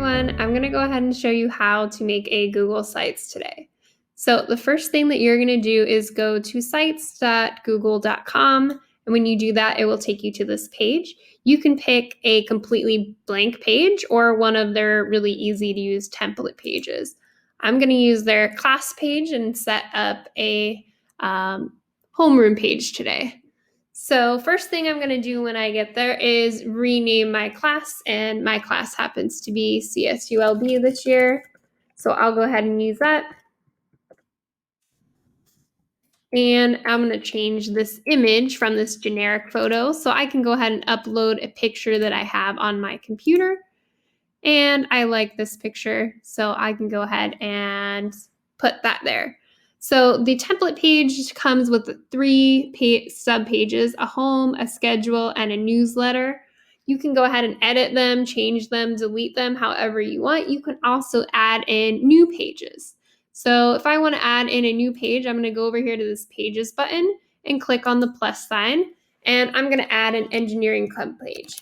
everyone. I'm going to go ahead and show you how to make a Google Sites today. So the first thing that you're going to do is go to sites.google.com. And when you do that, it will take you to this page. You can pick a completely blank page or one of their really easy to use template pages. I'm going to use their class page and set up a homeroom page today. So first thing I'm going to do when I get there is rename my class, and my class happens to be CSULB this year. So I'll go ahead and use that. And I'm going to change this image from this generic photo so I can go ahead and upload a picture that I have on my computer. And I like this picture, so I can go ahead and put that there. So the template page comes with 3 sub pages: a home, a schedule, and a newsletter. You can go ahead and edit them, change them, delete them however you want. You can also add in new pages. So if I want to add in a new page, I'm going to go over here to this pages button and click on the plus sign, and I'm going to add an engineering club page.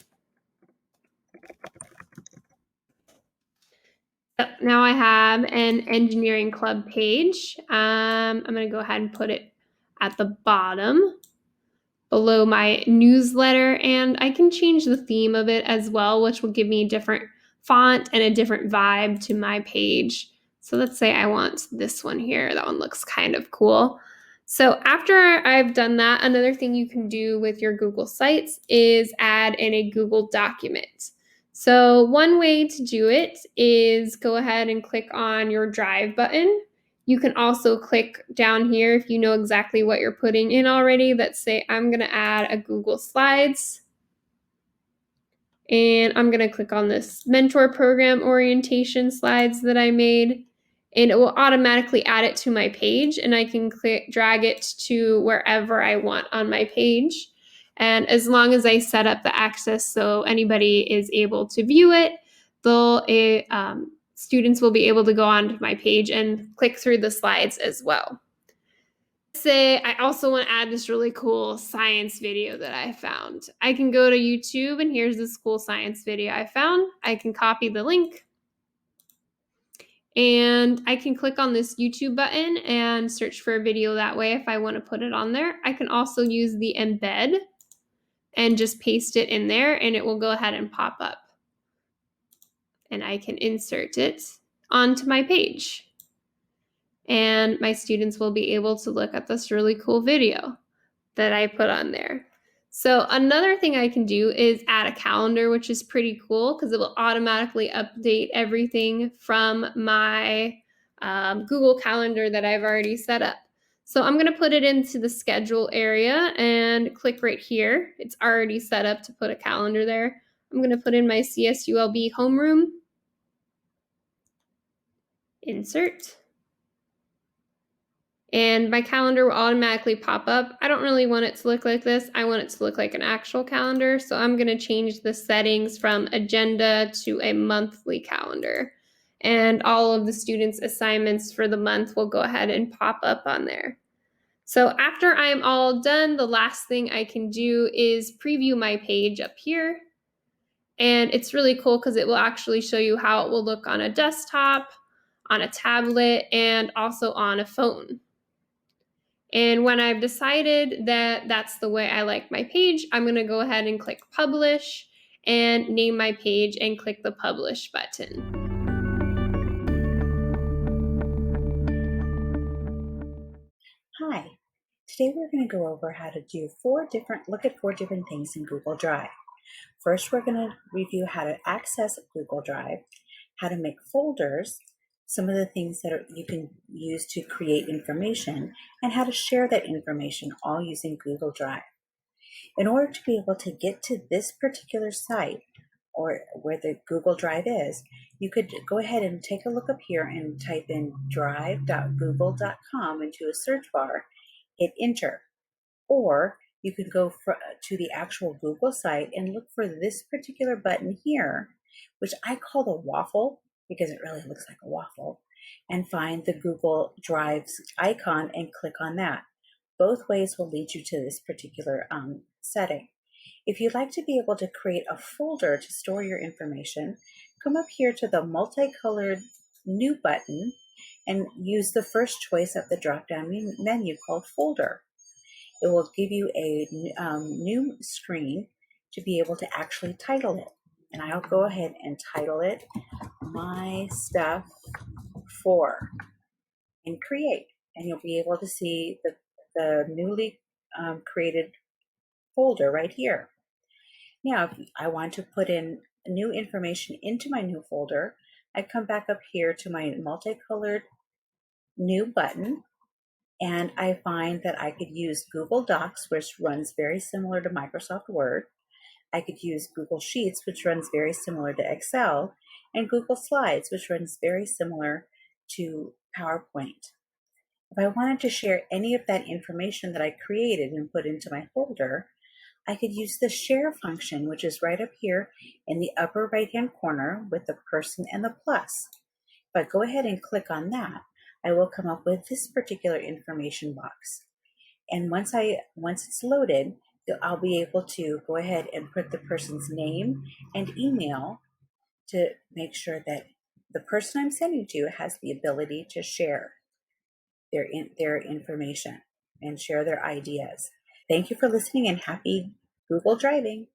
So now I have an engineering club page. I'm going to go ahead and put it at the bottom below my newsletter, and I can change the theme of it as well, which will give me a different font and a different vibe to my page. So let's say I want this one here. That one looks kind of cool. So after I've done that, another thing you can do with your Google Sites is add in a Google document. So one way to do it is go ahead and click on your Drive button. You can also click down here if you know exactly what you're putting in already. Let's say I'm going to add a Google Slides. And I'm going to click on this mentor program orientation slides that I made. And it will automatically add it to my page. And I can drag it to wherever I want on my page. And as long as I set up the access so anybody is able to view it, students will be able to go onto my page and click through the slides as well. Say I also want to add this really cool science video that I found. I can go to YouTube, and here's this cool science video I found. I can copy the link, and I can click on this YouTube button and search for a video that way if I want to put it on there. I can also use the embed and just paste it in there, and it will go ahead and pop up. And I can insert it onto my page. And my students will be able to look at this really cool video that I put on there. So another thing I can do is add a calendar, which is pretty cool because it will automatically update everything from my Google Calendar that I've already set up. So I'm going to put it into the schedule area and click right here. It's already set up to put a calendar there. I'm going to put in my CSULB homeroom. Insert. And my calendar will automatically pop up. I don't really want it to look like this. I want it to look like an actual calendar. So I'm going to change the settings from agenda to a monthly calendar. And all of the students' assignments for the month will go ahead and pop up on there. So after I'm all done, the last thing I can do is preview my page up here. And it's really cool because it will actually show you how it will look on a desktop, on a tablet, and also on a phone. And when I've decided that that's the way I like my page, I'm going to go ahead and click Publish and name my page and click the Publish button. Hi, today we're going to go over how to do look at 4 different things in Google Drive. First, we're going to review how to access Google Drive, how to make folders, some of the things that you can use to create information, and how to share that information, all using Google Drive. In order to be able to get to this particular site, or where the Google Drive is, you could go ahead and take a look up here and type in drive.google.com into a search bar, hit enter. Or you could go to the actual Google site and look for this particular button here, which I call the waffle because it really looks like a waffle, and find the Google Drive's icon and click on that. Both ways will lead you to this particular setting. If you'd like to be able to create a folder to store your information, come up here to the multicolored New button and use the first choice of the drop-down menu called Folder. It will give you a new screen to be able to actually title it. And I'll go ahead and title it My Stuff 4 and create. And you'll be able to see the newly created folder right here. Now, if I want to put in new information into my new folder, I come back up here to my multicolored New button, and I find that I could use Google Docs, which runs very similar to Microsoft Word. I could use Google Sheets, which runs very similar to Excel, and Google Slides, which runs very similar to PowerPoint. If I wanted to share any of that information that I created and put into my folder, I could use the share function, which is right up here in the upper right-hand corner with the person and the plus. If I go ahead and click on that, I will come up with this particular information box. And once it's loaded, I'll be able to go ahead and put the person's name and email to make sure that the person I'm sending to has the ability to share their information and share their ideas. Thank you for listening and happy Google driving.